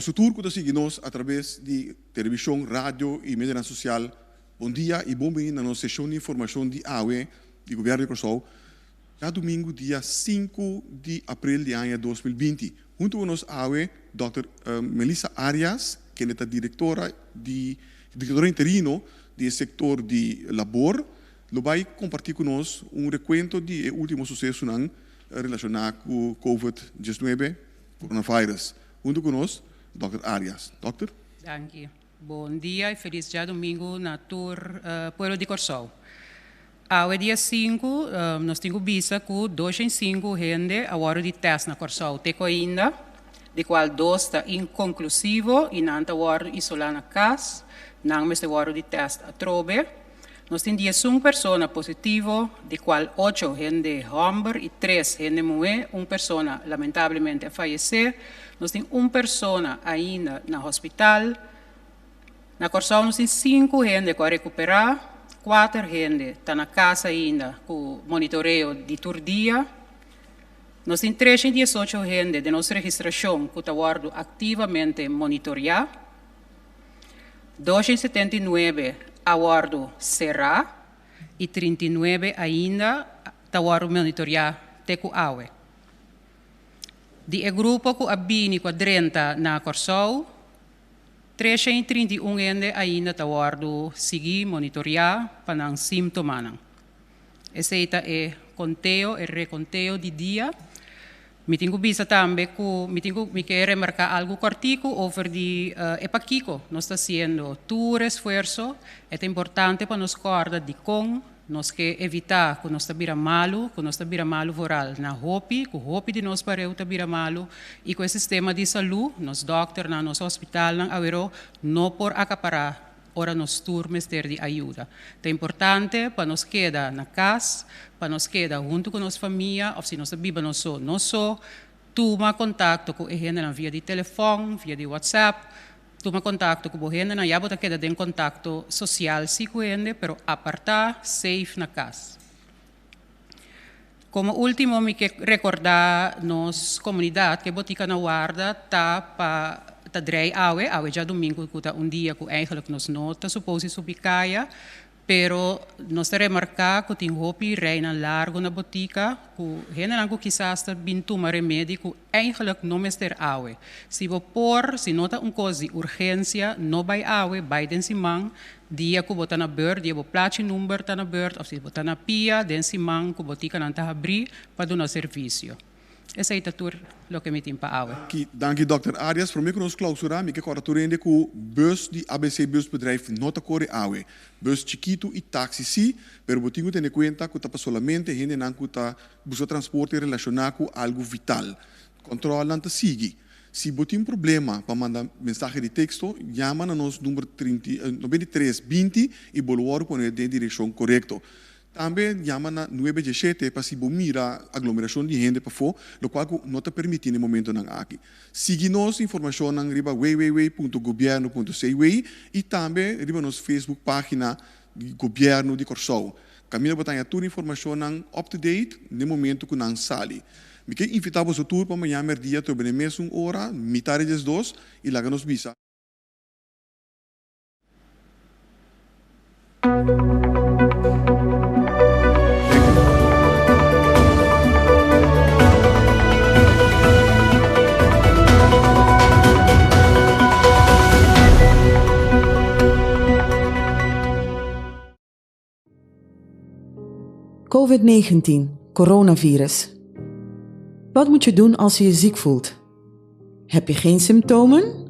Nosso tour que seguimos através de televisão, rádio e mídia social. Bom dia e bem-vindo na nossa sessão de informação de AUE, do Governo de Curaçao, já domingo, dia 5 de abril de ano 2020. Junto com nós, AUE, Dr. Melissa Arias, que é a diretora interino do setor de labor, vai compartilhar conosco recuento de último sucesso relacionado com o COVID-19, coronavírus. Junto conosco, Dr. Arias. Doctor? Dank je. Bom dia e feliz dia domingo na tour Pueblo de Curaçao. Ao dia 5, nós temos visa com 205 gente a hora de teste na Curaçao. Teco ainda, de qual 2 está inconclusivo e não está hora de isolar na casa, não está hora de teste a trobe. Nós temos 11 pessoas positivas, de qual 8 gente homem e 3 gente mulher. Uma pessoa, lamentavelmente, faleceu. Nós temos uma pessoa ainda no hospital. Na Curaçao, nós temos 5 gente que recuperar, 4 gente está na casa ainda com monitoreio de turdia. Nós temos 318 gente de nossa registração que está ativamente monitorear. 279 aguardo será e 39 ainda está monitorear teco awe. De grupo que abini com 30 na Curaçao, 331 ainda está seguir monitorear para não sintomas. Esse é conteo e reconteo de dia. Me tenho visto também que me quer remarcar algo cortico over de epaquico. Nós está fazendo todo esforço. É importante para nós acordar de nós que evitar que nós está malo voral na hopi, que o hopi de nós pareu está vira malo e com o sistema de saúde, nós doctor na nosso hospital não avero não por acaparar ora nos turmes ter de ajuda. É importante para nós quedar na casa, para nós quedar junto com nossa família, ou se nós vivemos toma contato com a gente via de telefone, via de WhatsApp, toma contato com a gente, não já queda em contato social se com a gente, pero apartar safe na casa. Como último, me quero recordar nossa comunidade que a Botica na Guarda está para drei awe já domingo que dia que eigenlijk nós não está suposto subicaia, pero nós te remarcar que tem hopi reina largo na botica, que generalmente quizás está bintu uma remédio que eigenlijk não mester awe. Se não está coisa de urgência, não vai awe, vai densimang, dia que botar na beurt, dia que plaatje number está na beurt, ou se botar na pia, densimang que botica não está abrir para dar serviço. Essa é o que me tem para a Dank Dr. Arias. Voor mij kunnen we clausurar, ik kan het que o bus de ABC busbedrijf não corre awe. Bus chiquito e taxi sim, pero botinho tem conta que está solamente gente não que está busca transporte relacionado com algo vital. Controla não sigue. Se botin problema para mandar mensagem de texto, chama na nosso número 9320 e boluar com a direção correta. Também chama na 917 para se mira a aglomeração de gente para fora, o qual não está permitindo no momento não aqui. Siga-nos informação na riba www.governo.cw e também riba nossa Facebook página do Governo de Curaçao. Camila botar toda a informação up to date no momento que não sale. Me quero invitar você tour para amanhã dia sobre a mesma hora, metade das 2 e lá nos visa. COVID-19, coronavirus. Wat moet je doen als je je ziek voelt? Heb je geen symptomen?